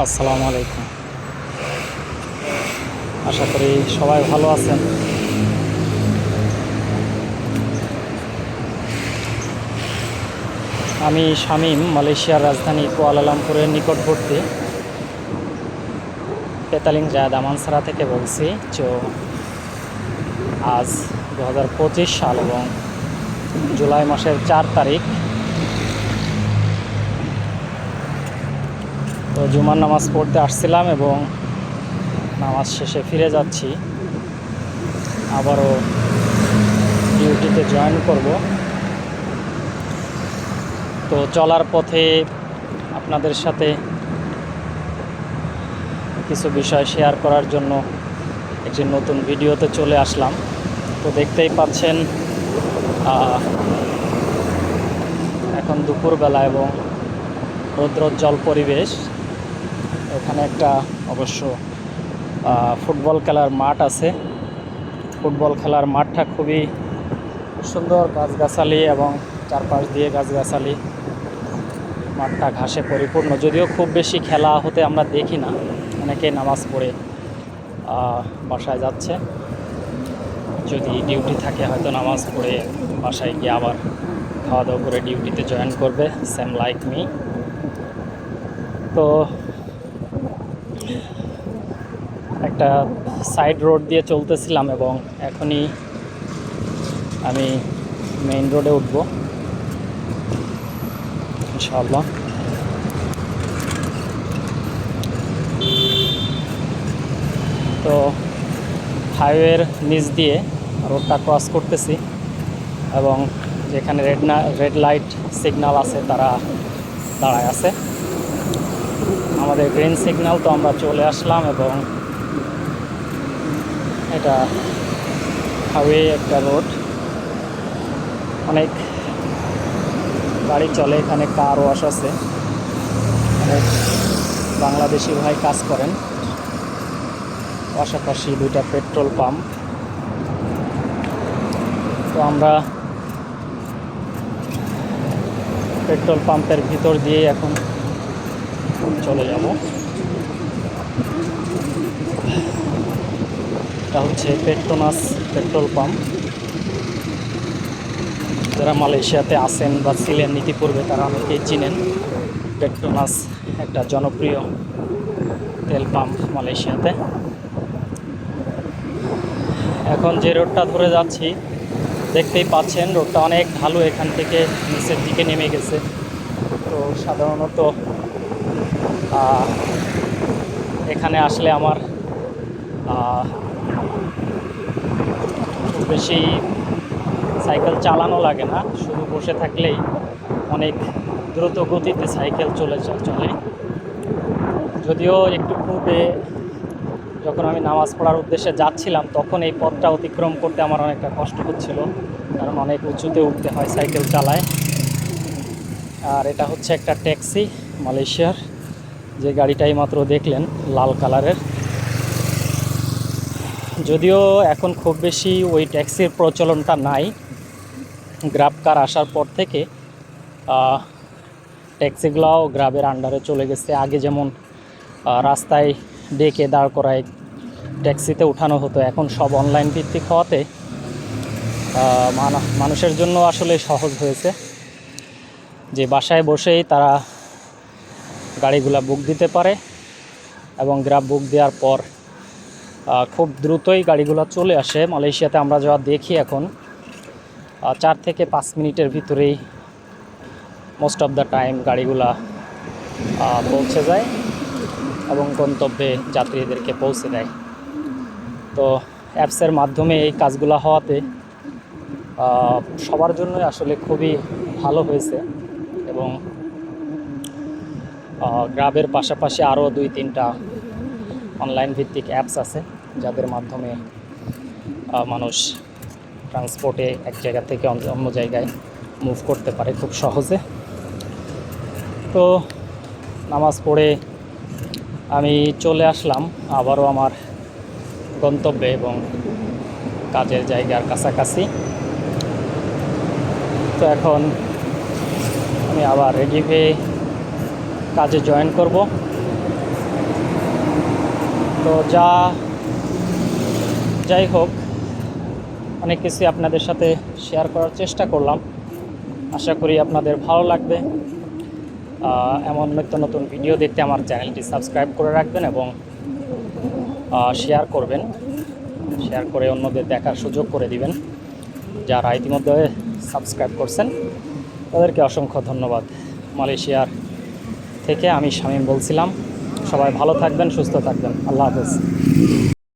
আসসালামু আলাইকুম। আশা করি সবাই ভালো আছেন। আমি শামীম মালয়েশিয়ার রাজধানী কুয়ালালামপুরের নিকটবর্তী পেতালিং জায়দ আমানসারা থেকে বলছি। আজ 2025 সাল এবং জুলাই মাসের 4 তারিখ। তো জুমার নামাজ পড়তে আসছিলাম এবং নামাজ শেষে ফিরে যাচ্ছি। আবারও ডিউটিতে জয়েন করব। তো চলার পথে আপনাদের সাথে কিছু বিষয় শেয়ার করার জন্য একটি নতুন ভিডিওতে চলে আসলাম। তো দেখতেই পাচ্ছেন এখন দুপুরবেলা এবং রৌদ্রোজ্জ্বল পরিবেশ। এখানে একটা অবশ্য ফুটবল খেলার মাঠ আছে। ফুটবল খেলার মাঠটা খুবই সুন্দর, গাছগাছালি এবং চারপাশ দিয়ে গাছগাছালি, মাঠটা ঘাসে পরিপূর্ণ। যদিও খুব বেশি খেলা হতে আমরা দেখি না, অনেকে নামাজ পড়ে বাসায় যাচ্ছে। যদি ডিউটি থাকে হয়তো নামাজ পড়ে বাসায় গিয়ে আবার খাওয়া দাওয়া করে ডিউটিতে জয়েন করবে, সেম লাইক মি। তো একটা সাইড রোড দিয়ে চলতেছিলাম এবং এখনই আমি মেইন রোডে উঠব ইনশাআল্লাহ। তো হাইওয়ের নিচ দিয়ে রোডটা ক্রস করতেছি এবং যেখানে রেড লাইট সিগন্যাল আছে তারা দাঁড়ায় আছে। আমাদের গ্রিন সিগন্যাল, তো আমরা চলে আসলাম এবং এটা হাইওয়ে একটা রোড, অনেক গাড়ি চলে। এখানে কার ওয়াশ আছে, অনেক বাংলাদেশি ভাই কাজ করেন। পাশাপাশি দুইটা পেট্রোল পাম্প। তো আমরা পেট্রোল পাম্পের ভিতর দিয়ে এখন চলে যাব। এটা হচ্ছে পেট্রোনাস পেট্রোল পাম্প। যারা মালয়েশিয়াতে আসেন বা ছিলেন ইতিপূর্বে তারা অনেকেই চিনেন। পেট্রোনাস একটা জনপ্রিয় তেল পাম্প মালয়েশিয়াতে। এখন যে রোডটা ধরে যাচ্ছি দেখতেই পাচ্ছেন, রোডটা অনেক ঢালু, এখান থেকে নিচের দিকে নেমে গেছে। তো সাধারণত এখানে আসলে আমার খুব বেশি সাইকেল চালানো লাগে না, শুধু বসে থাকলেই অনেক দ্রুত গতিতে সাইকেল চলে। যদিও একটু পূর্বে যখন আমি নামাজ পড়ার উদ্দেশ্যে যাচ্ছিলাম তখন এই পথটা অতিক্রম করতে আমার অনেকটা কষ্ট হচ্ছিল, কারণ অনেক উঁচুতে উঠতে হয় সাইকেল চালায়। আর এটা হচ্ছে একটা ট্যাক্সি মালয়েশিয়ার, যে গাড়িটাই মাত্র দেখলেন লাল কালারের। যদিও এখন খুব বেশি ওই ট্যাক্সির প্রচলনটা নাই, গ্রাব কার আসার পর থেকে ট্যাক্সিগুলোও গ্রাবের আন্ডারে চলে গেছে। আগে যেমন রাস্তায় ডেকে দাঁড় করায় ট্যাক্সিতে উঠানো হতো, এখন সব অনলাইন ভিত্তিক হওয়াতে মানুষের জন্য আসলে সহজ হয়েছে যে বাসায় বসেই তারা গাড়িগুলা বুক দিতে পারে এবং গ্রাব বুক দেওয়ার পর খুব দ্রুতই গাড়িগুলো চলে আসে। মালয়েশিয়াতে আমরা যা দেখি এখন 4 থেকে 5 মিনিটের ভিতরেই মোস্ট অফ দ্য টাইম গাড়িগুলা পৌঁছে যায় এবং গন্তব্যে যাত্রীদেরকে পৌঁছে দেয়। তো অ্যাপসের মাধ্যমে এই কাজগুলো হওয়াতে সবার জন্যই আসলে খুবই ভালো হয়েছে এবং গ্রাবের পাশাপাশি আরও 2-3টা অনলাইন ভিত্তিক অ্যাপস আছে যাদের মাধ্যমে মানুষ ট্রান্সপোর্টে এক জায়গা থেকে অন্য জায়গায় মুভ করতে পারে খুব সহজে। তো নামাজ পড়ে আমি চলে আসলাম আবারও আমার গন্তব্যে এবং কাজের জায়গার কাছাকাছি। তো এখন আমি আবার রেডি হয়ে কাজে জয়েন করব। তো যাই হোক, অনেক কিছু আপনাদের সাথে শেয়ার করার চেষ্টা করলাম। আশা করি আপনাদের ভালো লাগবে। এমন নিত্য নতুন ভিডিও দেখতে আমার চ্যানেলটি সাবস্ক্রাইব করে রাখবেন এবং শেয়ার করবেন। শেয়ার করে অন্যদের দেখার সুযোগ করে দিবেন। যারা ইতিমধ্যে সাবস্ক্রাইব করছেন তাদেরকে অসংখ্য ধন্যবাদ। মালয়েশিয়ার থেকে আমি শামীম বলছিলাম। সবাই ভালো থাকবেন, সুস্থ থাকবেন। আল্লাহ হাফেজ।